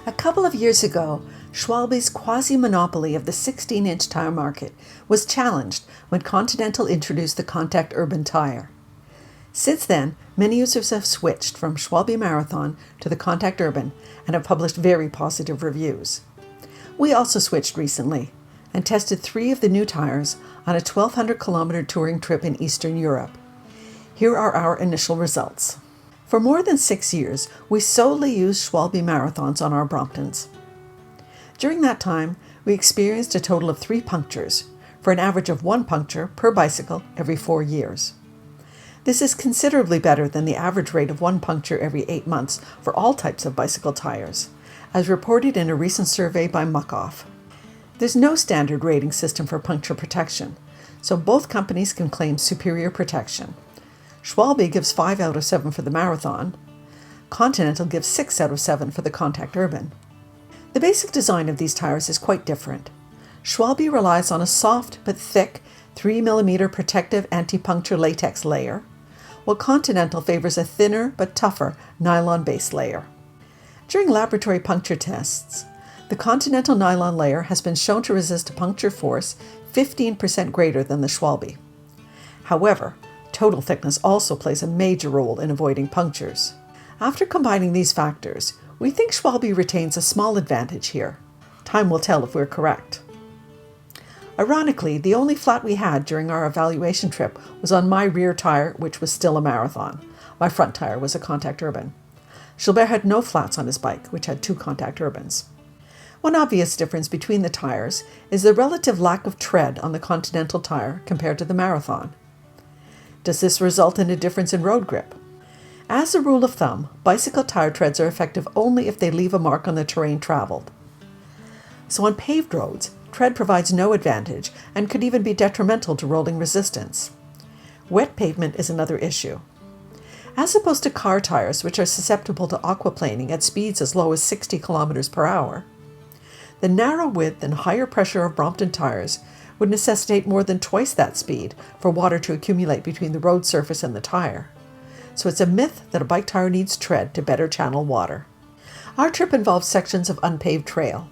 A couple of years ago, Schwalbe's quasi-monopoly of the 16-inch tire market was challenged when Continental introduced the Contact Urban tire. Since then, many users have switched from Schwalbe Marathon to the Contact Urban and have published very positive reviews. We also switched recently and tested 3 of the new tires on a 1,200-kilometer touring trip in Eastern Europe. Here are our initial results. For more than 6 years, we solely used Schwalbe Marathons on our Bromptons. During that time, we experienced a total of 3 punctures, for an average of 1 puncture per bicycle every 4 years. This is considerably better than the average rate of 1 puncture every 8 months for all types of bicycle tires, as reported in a recent survey by Muck-Off. There's no standard rating system for puncture protection, so both companies can claim superior protection. Schwalbe gives 5 out of 7 for the Marathon. Continental gives 6 out of 7 for the Contact Urban. The basic design of these tires is quite different. Schwalbe relies on a soft but thick 3mm protective anti-puncture latex layer, while Continental favors a thinner but tougher nylon base layer. During laboratory puncture tests, the Continental nylon layer has been shown to resist a puncture force 15% greater than the Schwalbe. However, total thickness also plays a major role in avoiding punctures. After combining these factors, we think Schwalbe retains a small advantage here. Time will tell if we're correct. Ironically, the only flat we had during our evaluation trip was on my rear tire, which was still a Marathon. My front tire was a Contact Urban. Gilbert had no flats on his bike, which had 2 Contact Urbans. One obvious difference between the tires is the relative lack of tread on the Continental tire compared to the Marathon. Does this result in a difference in road grip? As a rule of thumb, bicycle tire treads are effective only if they leave a mark on the terrain traveled. So on paved roads, tread provides no advantage and could even be detrimental to rolling resistance. Wet pavement is another issue. As opposed to car tires, which are susceptible to aquaplaning at speeds as low as 60 km per hour, the narrow width and higher pressure of Brompton tires would necessitate more than twice that speed for water to accumulate between the road surface and the tire. So it's a myth that a bike tire needs tread to better channel water. Our trip involved sections of unpaved trail.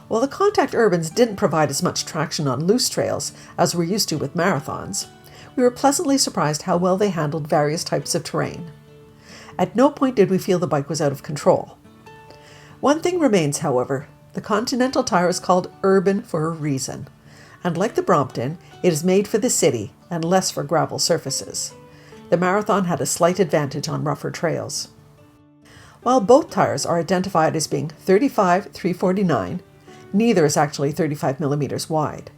While the Contact Urbans didn't provide as much traction on loose trails as we're used to with marathons, we were pleasantly surprised how well they handled various types of terrain. At no point did we feel the bike was out of control. One thing remains, however. The Continental tire is called Urban for a reason, and like the Brompton, it is made for the city and less for gravel surfaces. The Marathon had a slight advantage on rougher trails. While both tires are identified as being 35/349, neither is actually 35 millimeters wide.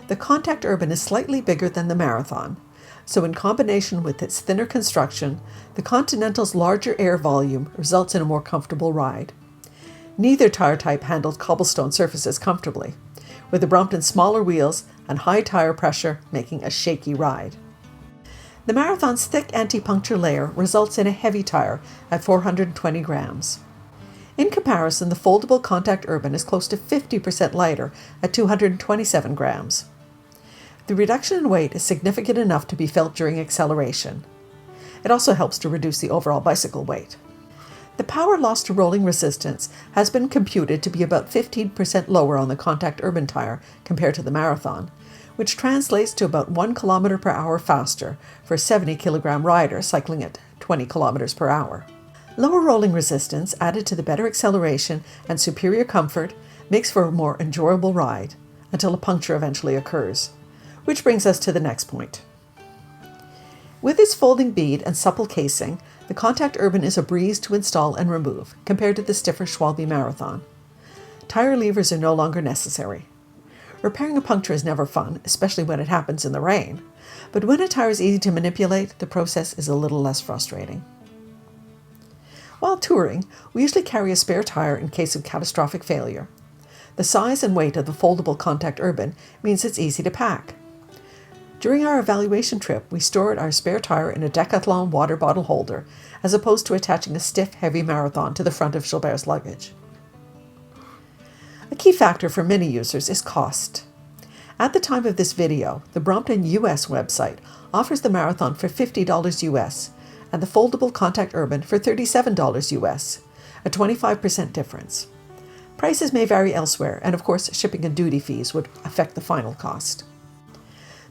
The Contact Urban is slightly bigger than the Marathon, so in combination with its thinner construction, the Continental's larger air volume results in a more comfortable ride. Neither tire type handled cobblestone surfaces comfortably, with the Brompton's smaller wheels and high tire pressure making a shaky ride. The Marathon's thick anti-puncture layer results in a heavy tire at 420 grams. In comparison, the foldable Contact Urban is close to 50% lighter at 227 grams. The reduction in weight is significant enough to be felt during acceleration. It also helps to reduce the overall bicycle weight. The power loss to rolling resistance has been computed to be about 15% lower on the Contact Urban tire compared to the Marathon, which translates to about 1 km per hour faster for a 70-kilogram rider cycling at 20 km per hour. Lower rolling resistance, added to the better acceleration and superior comfort, makes for a more enjoyable ride, until a puncture eventually occurs. Which brings us to the next point. With its folding bead and supple casing, the Contact Urban is a breeze to install and remove, compared to the stiffer Schwalbe Marathon. Tire levers are no longer necessary. Repairing a puncture is never fun, especially when it happens in the rain, but when a tire is easy to manipulate, the process is a little less frustrating. While touring, we usually carry a spare tire in case of catastrophic failure. The size and weight of the foldable Contact Urban means it's easy to pack. During our evaluation trip, we stored our spare tire in a Decathlon water bottle holder, as opposed to attaching a stiff, heavy Marathon to the front of Gilbert's luggage. A key factor for many users is cost. At the time of this video, the Brompton US website offers the Marathon for $50 US and the foldable Contact Urban for $37 US, a 25% difference. Prices may vary elsewhere, and of course, shipping and duty fees would affect the final cost.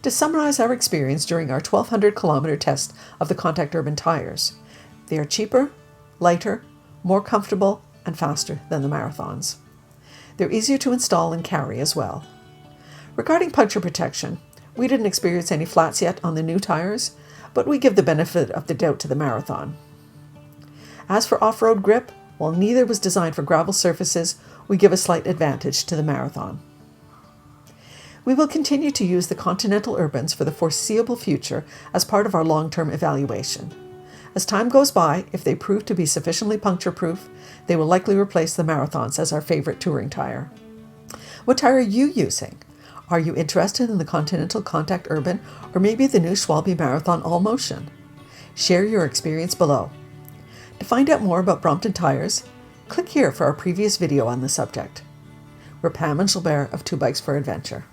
To summarize our experience during our 1,200 kilometer test of the Contact Urban tires, they are cheaper, lighter, more comfortable, and faster than the Marathons. They're easier to install and carry as well. Regarding puncture protection, we didn't experience any flats yet on the new tires, but we give the benefit of the doubt to the Marathon. As for off-road grip, while neither was designed for gravel surfaces, we give a slight advantage to the Marathon. We will continue to use the Continental Urbans for the foreseeable future as part of our long-term evaluation. As time goes by, if they prove to be sufficiently puncture-proof, they will likely replace the Marathons as our favorite touring tire. What tire are you using? Are you interested in the Continental Contact Urban or maybe the new Schwalbe Marathon All Motion? Share your experience below. To find out more about Brompton tires, click here for our previous video on the subject. We're Pam and Gilbert of Two Bikes for Adventure.